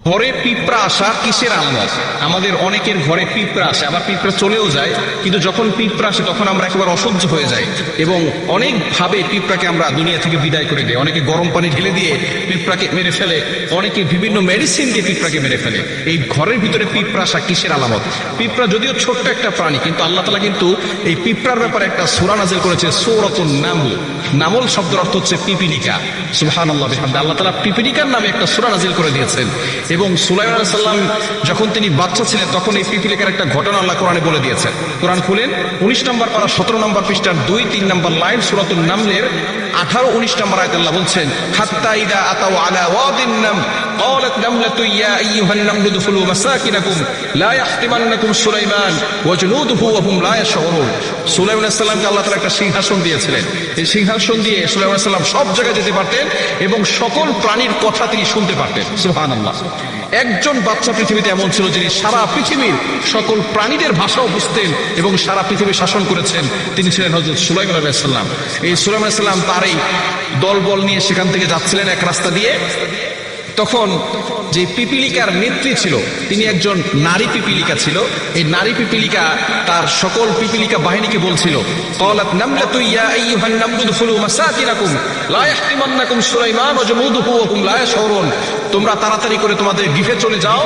ঘরে পিঁপড়া আসা কিসের আলামত? আমাদের অনেকের ঘরে পিঁপড়া আসে, আবার পিঁপড়া চলেও যায়, কিন্তু যখন পিঁপড়া আসে তখন আমরা একেবারে অসহ্য হয়ে যাই এবং অনেকভাবে পিঁপড়াকে আমরা দুনিয়া থেকে বিদায় করে দিই। অনেকে গরম পানি ঢেলে দিয়ে পিঁপড়াকে মেরে ফেলে, অনেকে বিভিন্ন মেডিসিন দিয়ে পিঁপড়াকে মেরে ফেলে। এই ঘরের ভিতরে পিঁপড়া আসা কিসের আলামত? পিঁপড়া যদিও ছোট্ট একটা প্রাণী, কিন্তু আল্লাহ তাআলা কিন্তু এই পিঁপড়ার ব্যাপারে একটা সূরা নাযিল করেছে, সূরাতুন নামল। নামল শব্দের অর্থ হচ্ছে পিপীলিকা। সুবহানাল্লাহ বিহামদিহি। আল্লাহ তাআলা পিপীলিকার নামে একটা সূরা নাযিল করে দিয়েছেন। এবং সুলাইমান আলাইহিস সালাম যখন তিনি বাচ্চা ছিলেন তখন এই পিপীলিকার একটা ঘটনা আল্লাহ কোরআনে বলে দিয়েছেন। কোরআন খুলেন 19 নম্বর পারা 17 নম্বর পৃষ্ঠার 2-3 নম্বর লাইন, সূরাতুন নামলের 18-19 নম্বর আয়াতে আল্লাহ বলছেন, হাত্তা ইদা আতাউ আলা ওয়াদিন নাম قالت نملة يا أيها النمل ادخلوا مساكنكم لا يحطمنكم سليمان وجنوده وهم لا يشعرون। সুলাইমান আলাইহিস সালামকে আল্লাহ তাআলা একটা সিংহাসন দিয়েছিলেন। এই সিংহাসন দিয়ে সুলাইমান আলাইহিস সালাম সব জায়গায় যেতে পারতেন এবং সকল প্রাণীর কথা তিনি শুনতে পারতেন। সুবহানাল্লাহ। একজন বাচ্চা পৃথিবীতে এমন ছিল যিনি সারা পৃথিবীর সকল প্রাণীদের ভাষাও বুঝতেন এবং সারা পৃথিবী শাসন করেছেন। তিনি ছিলেন হযরত সুলাইমান আলাইহিস সালাম। এই সুলাইমান আলাইহিস সালাম তার এই দলবল নিয়ে সেখান থেকে যাচ্ছিলেন এক রাস্তা দিয়ে। তখন যে পিপীলিকার নেত্রী ছিল তিনি একজন নারী পিপীলিকা ছিল। এই নারী পিপীলিকা তার সকল পিপীলিকা বাহিনীকে বলছিল, ক্বালাত নামলাতু ইয়া আইয়ুহান নামলু দুখুলু মাসাকিনাকুম লা ইয়াহতিমান্নাকুম সুলাইমান ওয়া জুনুদুহু ওয়া হুম লা ইয়াশউরুন। তোমরা তাড়াতাড়ি করে তোমাদের গৃহে চলে যাও।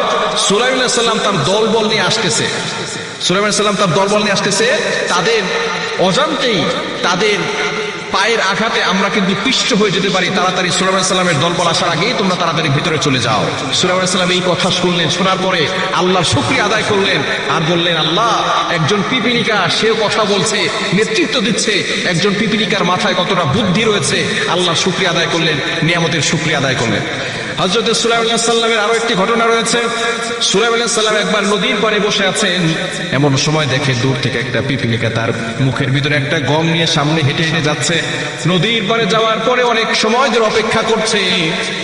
সুলাইমান আলাইহিস সালাম তার দলবল নিয়ে আসতেছে। সুলাইমান আলাইহিস সালাম তার দলবল নিয়ে আসতেছে। তাদের অজান্তেই তাদের পায়ের আঘাতে আমরা কিন্তু পিষ্ট হয়ে যেতে পারি। তাড়াতাড়ি সুলাইমান আলাইহিস সালামের দলবল আসার আগেই তোমরা তাড়াতাড়ি ভিতরে চলে যাও। সুলাইমান আলাইহিস সালাম এই কথা শুনলেন, শোনার পরে আল্লাহর শুকরিয়া আদায় করলেন আর বললেন, আল্লাহ, একজন পিপীলিকা সেও কথা বলছে, নেতৃত্ব দিচ্ছে, একজন পিপীলিকার মাথায় কতটা বুদ্ধি রয়েছে। আল্লাহর শুকরিয়া আদায় করলেন, নিয়ামতের শুকরিয়া আদায় করলেন। হযরত সুলাইমান আলাইহিস সালামের আরো একটি ঘটনা রয়েছে। সুলাইমান আলাইহিস সালাম একবার নদীর পাড়ে বসে আছেন, এমন সময় দেখে দূর থেকে একটা পিপীলিকা তার মুখের ভিতরে একটা গম নিয়ে সামনে হেঁটে হেঁটে যাচ্ছে। নদীর পাড়ে যাওয়ার পরে অনেক সময় ধরে অপেক্ষা করছে,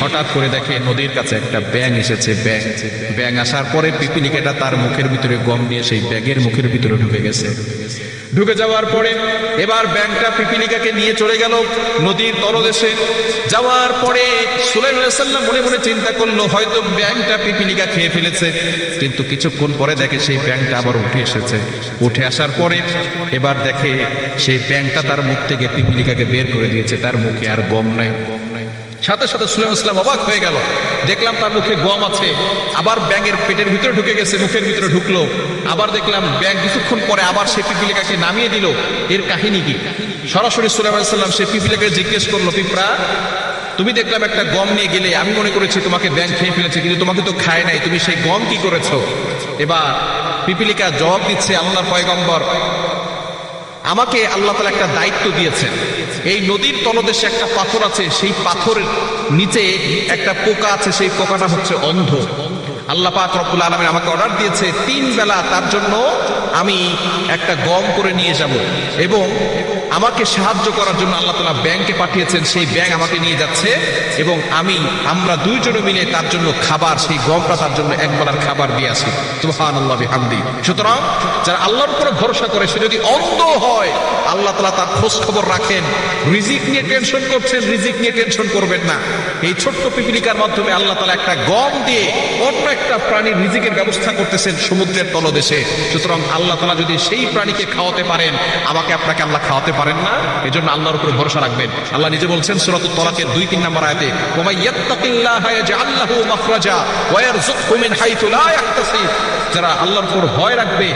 হঠাৎ করে দেখে নদীর কাছে একটা ব্যাঙ এসেছে। ব্যাঙ আসার পরে পিপীলিকাটা তার মুখের ভিতরে গম নিয়ে সেই ব্যাঙের মুখের ভিতরে ঢুকে গেছে। ঢুকে যাওয়ার পরে এবার ব্যাঙটা পিপীলিকাকে নিয়ে চলে গেল নদীর তলদেশে। যাওয়ার পরে সুলাইমান আলাইহিস সালাম মনে মনে চিন্তা করলো, হয়তো ব্যাঙটা পিপীলিকা খেয়ে ফেলেছে। কিন্তু কিছুক্ষণ পরে দেখে সেই ব্যাঙটা আবার উঠে এসেছে। উঠে আসার পরে এবার দেখে সেই ব্যাঙটা তার মুখ থেকে পিপীলিকাকে বের করে দিয়েছে, তার মুখে আর গম নাই। সাথে সাথে সুলাইমান আলাইহিস সালাম অবাক হয়ে গেল, দেখলাম তার মুখে গম আছে, আবার ব্যাঙের পেটের ভিতরে ঢুকে গেছে, মুখের ভিতরে ঢুকলো। আবার দেখলাম ব্যাঙ কিছুক্ষণ পরে আবার সেই পিপীলিকাকে নামিয়ে দিল। এর কাহিনী কি? সরাসরি সুলাইমান আলাইহিস সালাম সেই পিপীলিকাকে জিজ্ঞেস করলো, পিঁপড়া, তুমি দেখলাম একটা গম নিয়ে গেলে, আমি মনে করেছি তোমাকে ব্যাঙ খেয়ে ফেলেছে, কিন্তু তোমাকে তো খায় নাই, তুমি সেই গম কি করেছো? এবার পিপীলিকা জবাব দিচ্ছে, আল্লাহর পয়গম্বর, আমাকে আল্লাহ তাআলা একটা দায়িত্ব দিয়েছেন। এই নদীর তলদেশে একটা পাথর আছে, সেই পাথরের নিচে একটা পোকা আছে, সেই পোকাটা হচ্ছে অন্ধ। আল্লাহ পাক রব্বুল আলামিন আমাকে অর্ডার দিয়েছে 3 বেলা তার জন্য আমি একটা গম করে নিয়ে যাব, এবং আমাকে সাহায্য করার জন্য আল্লাহ তাআলা ব্যাঙকে পাঠিয়েছেন। সেই ব্যাঙ আমাকে নিয়ে যাচ্ছে এবং আমরা দুইজনে মিলে তার জন্য খাবার, সেই গমটা তার জন্য এক বেলার খাবার দিয়ে আসি। সুবহানাল্লাহ বিহামদিহি। সুতরাং যারা আল্লাহর উপরে ভরসা করে, সে যদি অন্ধ হয়, আল্লাহ তাআলা তার খোঁজ খবর রাখেন। রিজিক নিয়ে টেনশন করছেন, রিজিক নিয়ে টেনশন করবেন না। এই ছোট্ট পিপীলিকার মাধ্যমে আল্লাহ তাআলা একটা গম দিয়ে অন্য একটা প্রাণীর রিজিকের ব্যবস্থা করতেছেন সমুদ্রের তলদেশে। সুতরাং আল্লাহ তাআলা যদি সেই প্রাণীকে খাওয়াতে পারেন, আমাকে আপনাকে আল্লাহ খাওয়াতে পারেন না? এজন্য আল্লাহর উপরে ভরসা রাখবেন। আল্লাহ নিজে বলছেন সূরাতুত তালাকের 2-3 নম্বর আয়াতে, ওয়া মান ইয়াত্তাকিল্লাহা ইয়াজআল লাহু মাখরাজা ওয়া ইয়ারযুকহু মিন হাইথু লা ইয়াহতাসিব। যারা আল্লাহর উপর ভয় রাখবে,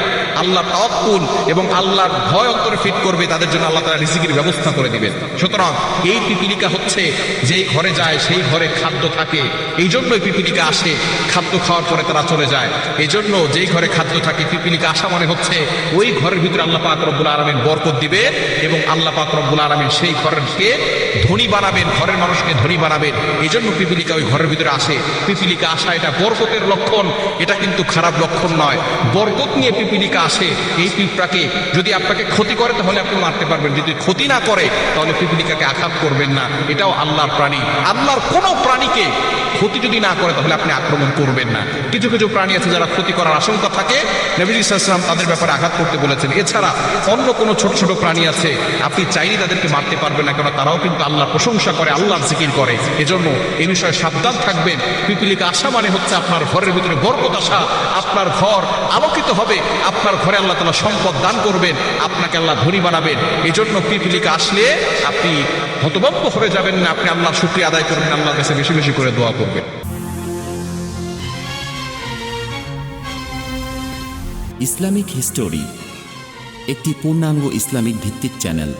আল্লাহর তাওয়াক্কুল এবং আল্লাহর ভয় অন্তরে ফিট করবে, তাদের জন্য আল্লাহ তাআলা রিজিকের ব্যবস্থা করে দিবেন। সুতরাং এই পিপীলিকা হচ্ছে যেই ঘরে যায় সেই ঘরে খাদ্য থাকে, এই জন্যই পিপীলিকা আসে। খাদ্য খাওয়ার পরে তারা চলে যায়। এই জন্য যেই ঘরে খাদ্য থাকে, পিপীলিকা আসা মানে হচ্ছে ওই ঘরের ভিতরে আল্লাহ পাক রব্বুল আলামিন বরকত দিবেন এবং আল্লাহ পাক রব্বুল আলামিন সেই ঘরকে ধনী বানাবেন, ঘরের মানুষকে ধনী বানাবেন। এই জন্য পিপীলিকা ওই ঘরের ভিতরে আসে। পিপীলিকা আসা এটা বরকতের লক্ষণ, এটা কিন্তু খারাপ লক্ষণ নয়। বরকত নিয়ে পিপীলিকা আসে। এই পিঁপড়াকে যদি আপনাকে ক্ষতি করে তাহলে আপনি মারতে পারবেন, যদি ক্ষতি না করে তাহলে পিপীলিকাকে আঘাত করবেন না। এটাও আল্লাহর প্রাণী। আল্লাহর কোনো প্রাণীকে ক্ষতি যদি না করে তাহলে আপনি আক্রমণ করবেন না। কিছু কিছু প্রাণী আছে যারা ক্ষতি করার আশঙ্কা থাকে, নবী সাল্লাল্লাহু আলাইহি ওয়াসাল্লাম তাদের ব্যাপারে আঘাত করতে বলেছেন। এছাড়া অন্য কোনো ছোট ছোট প্রাণী আছে আপনি চাইলে তাদেরকে মারতে পারবেন না, কেন তারাও কিন্তু আল্লাহর প্রশংসা করে, আল্লাহর জিকির করে। এজন্য এই বিষয়ে সাবধান থাকবেন। পিপিলিকা আসা মানে হচ্ছে আপনার ঘরের ভিতরে বরকত আসা, আপনার ঘর আলোকিত হবে, আপনার ঘরে আল্লাহ তাআলা সম্পদ দান করবেন, আপনাকে আল্লাহ ধনী বানাবেন। এজন্য পিপিলিকা আসলে আপনি হতভম্ব হয়ে যাবেন না, আপনি আল্লাহর শুকরিয়া আদায় করবেন, আল্লাহর কাছে বেশি বেশি করে দোয়া করবেন। ইসলামিক হিস্টোরি একটি পূর্ণাঙ্গ ইসলামিক ভিত্তিক চ্যানেল।